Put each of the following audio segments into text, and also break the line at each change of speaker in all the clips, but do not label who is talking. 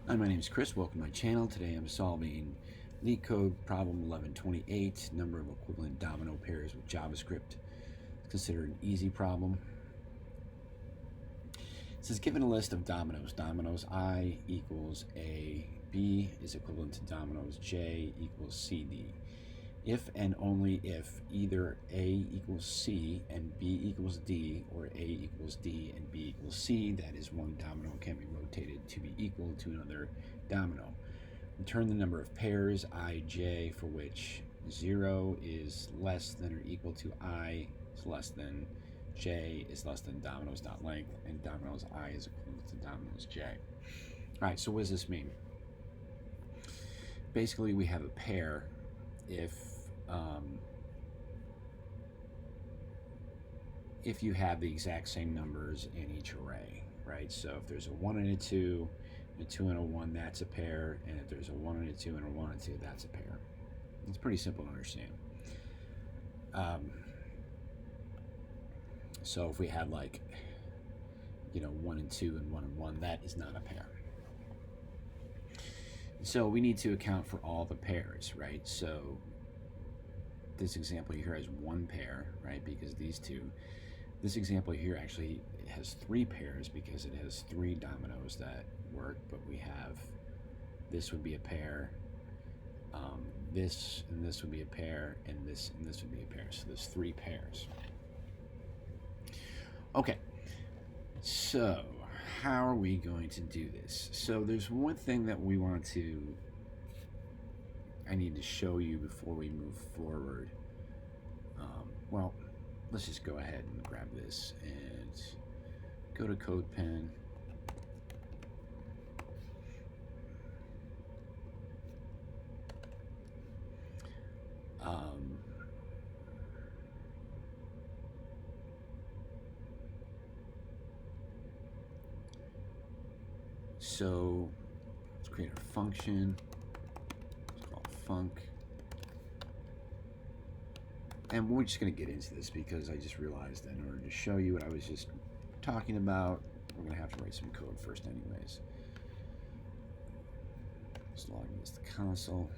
Hi, my name is Chris. Welcome to my channel. Today I'm solving Leetcode problem 1128, number of equivalent domino pairs with JavaScript. It's considered an easy problem. It says given a list of dominoes I equals A, B is equivalent to dominoes J equals CD. If and only if either A equals C and B equals D, or A equals D and B equals C, that is, one domino can be rotated to be equal to another domino. Return the number of pairs ij for which 0 is less than or equal to I is less than J is less than dominoes.length, and dominoes I is equivalent to dominoes J. All right, so what does this mean? Basically, we have a pair if you have the exact same numbers in each array, right? So if there's a 1 and a 2, a 2 and a 1, that's a pair, and if there's a 1 and a 2 and a 1 and 2, that's a pair. It's pretty simple to understand. So if we had 1 and 2 and 1 and 1, that is not a pair. So we need to account for all the pairs, right? So this example here has one pair, right? Because these two. This example here actually has 3 pairs because it has 3 dominoes that work, but we have, this would be a pair, this and this would be a pair, and this would be a pair. So there's 3 pairs. Okay, so how are we going to do this? So there's one thing that I need to show you before we move forward. Well, let's just go ahead and grab this and go to CodePen. So let's create a function. It's called func. And we're just going to get into this because I just realized that in order to show you what I was just talking about, we're going to have to write some code first anyways. Let's log in to the console.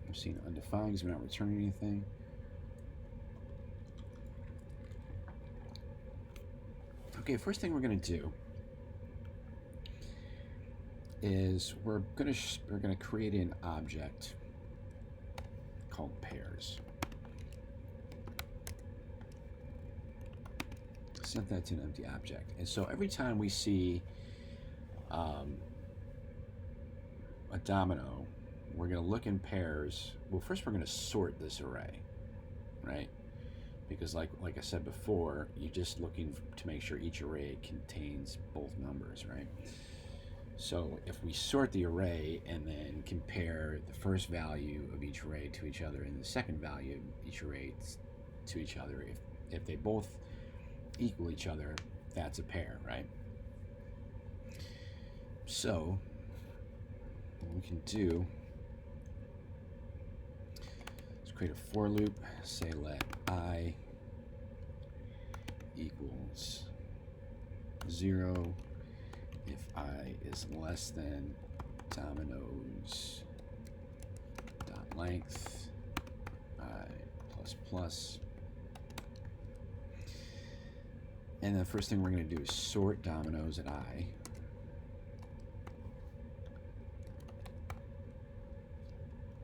I'm seeing undefined because we're not returning anything. Okay, first thing we're going to do is we're going to create an object called pairs. Set that to an empty object. And so every time we see a domino, we're going to look in pairs. Well, first we're going to sort this array, right? Because like I said before, you're just looking to make sure each array contains both numbers, right? So if we sort the array and then compare the first value of each array to each other and the second value of each array to each other, if they both equal each other, that's a pair, right? So what we can do is create a for loop, say let I equals 0 if I is less than dominoes dot length I plus plus. And the first thing we're going to do is sort dominoes at I.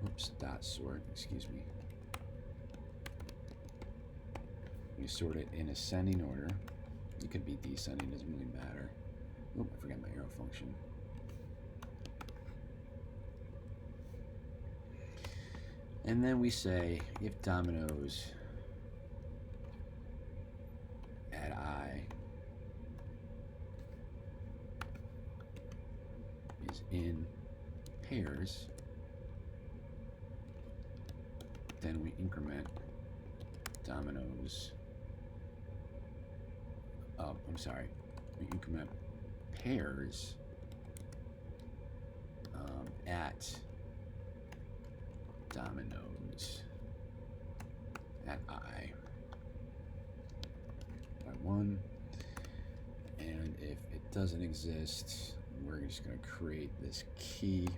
Oops, dot sort, excuse me. You sort it in ascending order. It could be descending, doesn't really matter. Oh, I forgot my arrow function. And then we say if dominoes at I is in pairs, then we increment dominoes. We increment pairs at dominoes at I by 1. And if it doesn't exist, we're just going to create this key,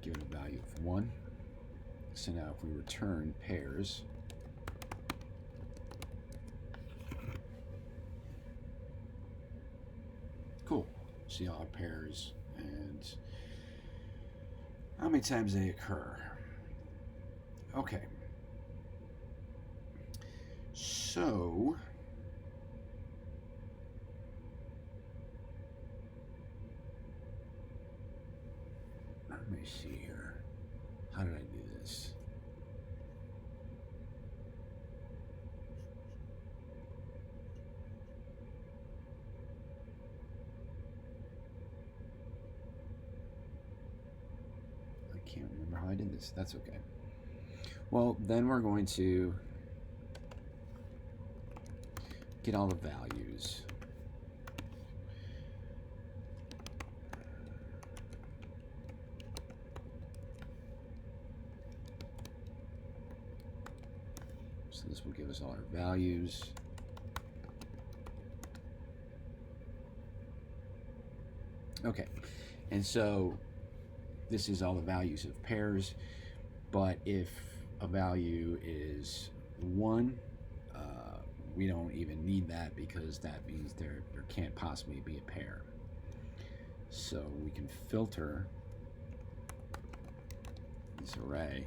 give it a value of 1. So now if we return pairs, cool. See all our pairs and how many times they occur. Okay. So let me see here. How did I do this? I can't remember how I did this. That's okay. Well, then we're going to get all the values. So this will give us all our values. Okay, and so this is all the values of pairs, but if a value is 1, we don't even need that because that means there can't possibly be a pair. So we can filter this array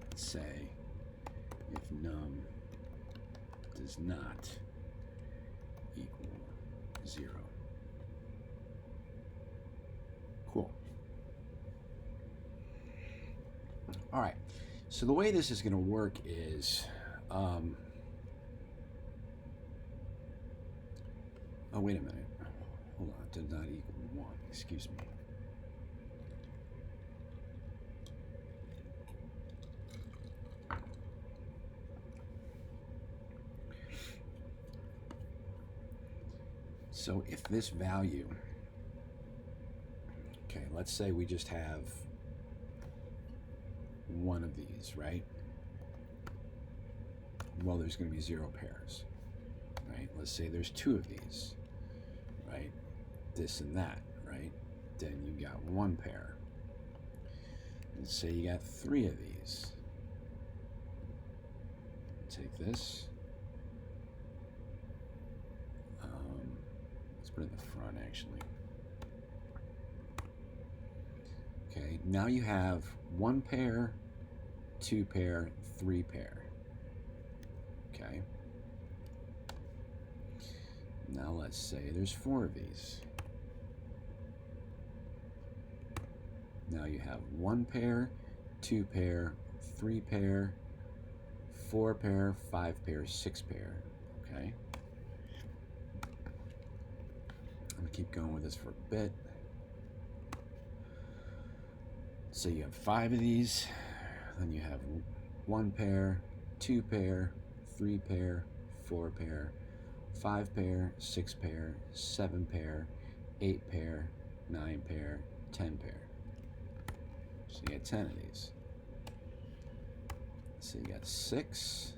and say if num does not equal 0. Cool. All right, so the way this is going to work is, oh, wait a minute. Hold on, does not equal 1, excuse me. So if this value, okay, let's say we just have one of these, right? Well, there's going to be 0 pairs, right? Let's say there's 2 of these, right? This and that, right? Then you got 1 pair. Let's say you got 3 of these. Take this. Let's put it in the front, actually. Okay, now you have 1 pair, 2 pair, 3 pair. Okay. Now let's say there's 4 of these. Now you have 1 pair, 2 pair, 3 pair, 4 pair, 5 pair, 6 pair. Okay. I'm gonna keep going with this for a bit. So you have 5 of these, then you have 1 pair, 2 pair, 3 pair, 4 pair, 5 pair, 6 pair, 7 pair, 8 pair, 9 pair, 10 pair. So you get 10 of these. So you got 6.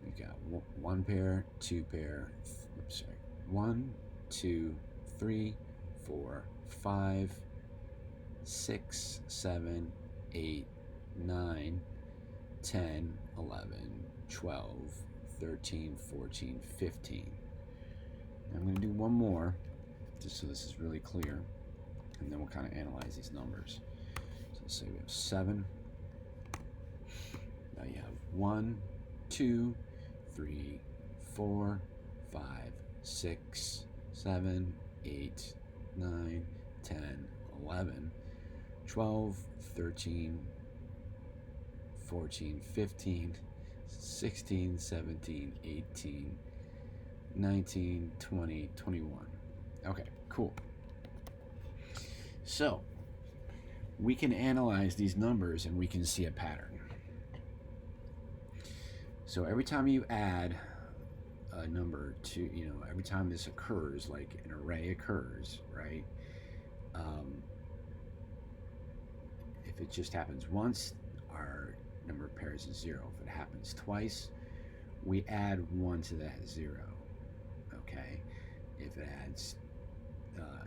You got 1 pair, 2 pair, 1, 2, 3, 4, 5, 6, 7, 8, 9, 10, 11, 12, 13, 14, 15. I'm going to do one more, just so this is really clear, and then we'll kind of analyze these numbers. So let's say we have 7. Now you have 1, 2, 3, 4, 5, 6, 7, 8, 9, 10, 11, 12, 13, 14, 15, 16, 17, 18, 19, 20, 21. Okay, cool. So we can analyze these numbers and we can see a pattern. So every time you add a number to, every time this occurs, like an array occurs, right? If it just happens once, our number of pairs is 0. If it happens twice, we add 1 to that 0. Okay. If it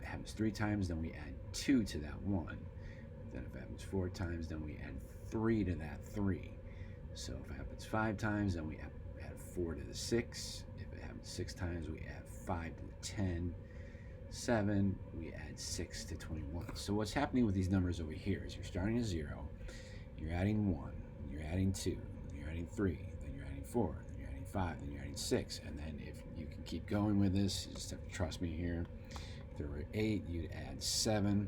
happens 3 times, then we add 2 to that 1. Then if it happens 4 times, then we add 3 to that 3. So if it happens 5 times, then we add 4 to the 6. If it happens 6 times, we add 5 to the 10. 7, we add 6 to 21. So what's happening with these numbers over here is you're starting at 0, you're adding 1, you're adding 2, then you're adding 3, then you're adding 4, then you're adding 5, then you're adding 6. And then if you can keep going with this, you just have to trust me here. If there were 8, you'd add 7,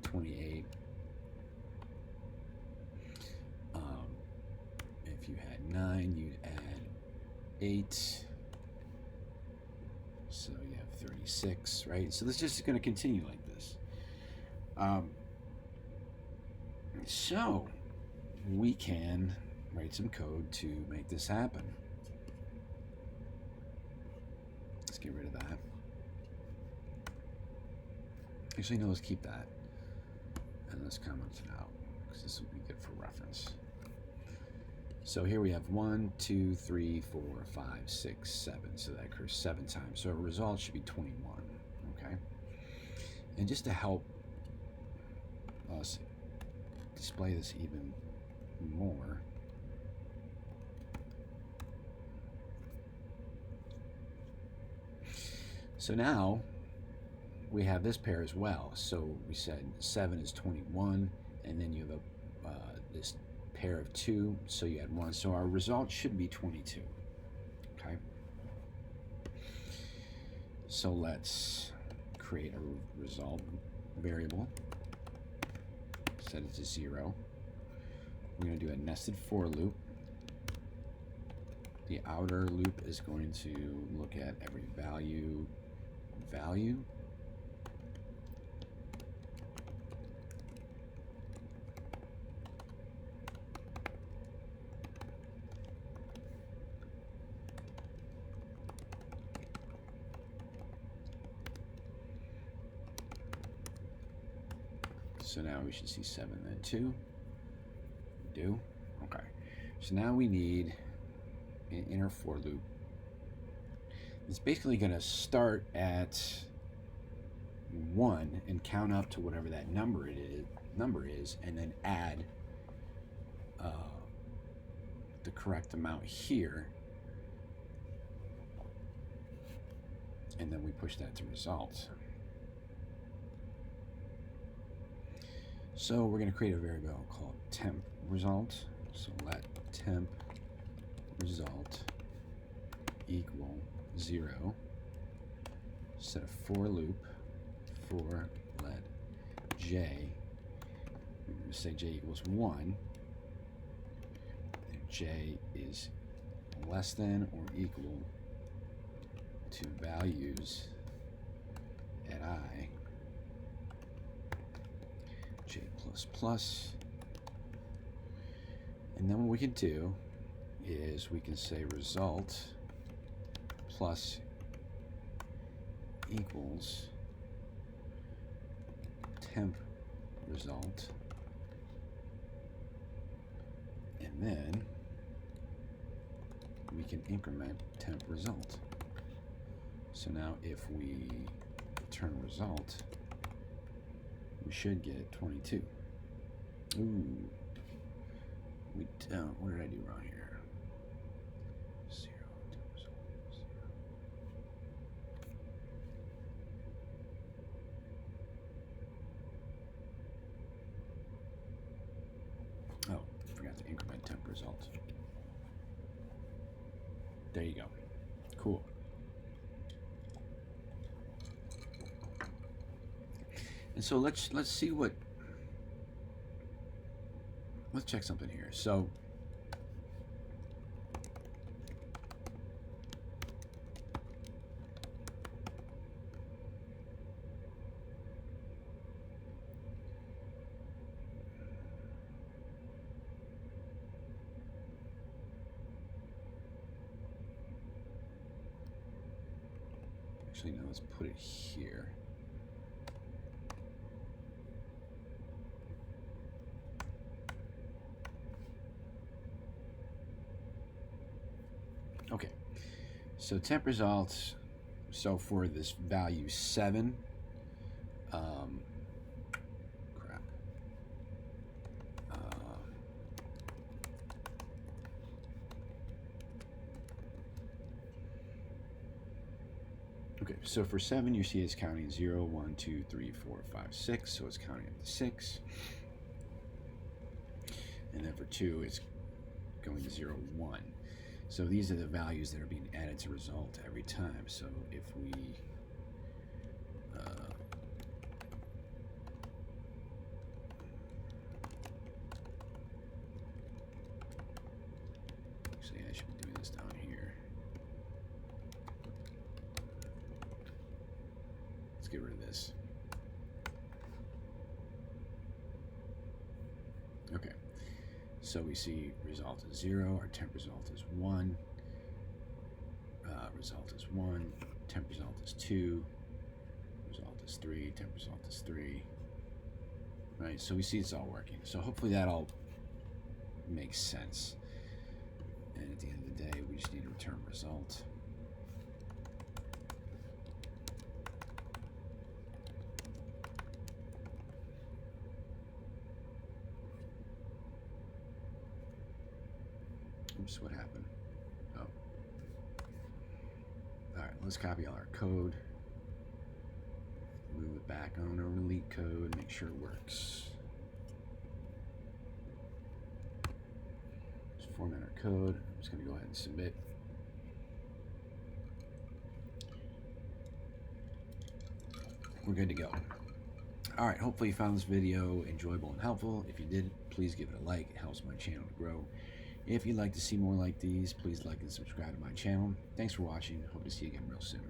28. If you had 9, you'd add 8. So you have 36, right? So this is just going to continue like this. So we can write some code to make this happen. Let's get rid of that. Actually, no, let's keep that. And let's comment it out, because this will be good for reference. So here we have 1, 2, 3, 4, 5, 6, 7. So that occurs 7 times. So our result should be 21. Okay. And just to help us display this even more, so now we have this pair as well. So we said 7 is 21, and then you have this pair of 2, so you add 1. So our result should be 22. Okay. So let's create a result variable. Set it to 0. We're going to do a nested for loop. The outer loop is going to look at every value. So now we should see 7, then 2. We do. Okay. So now we need an inner for loop. It's basically going to start at 1 and count up to whatever that number is, and then add the correct amount here, and then we push that to result. So we're going to create a variable called temp result. So let temp result equal 0. Set a for loop for let j. We're going to say j equals 1. And j is less than or equal to values at I. J++. And then what we can do is we can say result plus equals temp result, and then we can increment temp result. So now if we return result, we should get 22. Ooh. We don't. What did I do wrong here? 0, temp result, 0. Oh, forgot to increment temp result. There you go. Cool. And so let's see what. Let's check something here. So Actually, no, let's put it here. Okay, so temp results. So for this value 7, crap. Okay, so for 7, you see it's counting 0, 1, 2, 3, 4, 5, 6. So it's counting up to 6. And then for 2, it's going 0, 1. So these are the values that are being added to result every time. So if we actually, I should be doing this down here. Let's get rid of this. Okay. So we see result is 0, our temp result is 1, result is 1, temp result is 2, result is 3, temp result is 3. Right, so we see it's all working. So hopefully that all makes sense. And at the end of the day, we just need to return result. Oops, what happened? Oh. Alright, let's copy all our code. Move it back on over to Leetcode, make sure it works. Just format our code. I'm just going to go ahead and submit. We're good to go. Alright, hopefully you found this video enjoyable and helpful. If you did, please give it a like. It helps my channel to grow. If you'd like to see more like these, please like and subscribe to my channel. Thanks for watching. Hope to see you again real soon.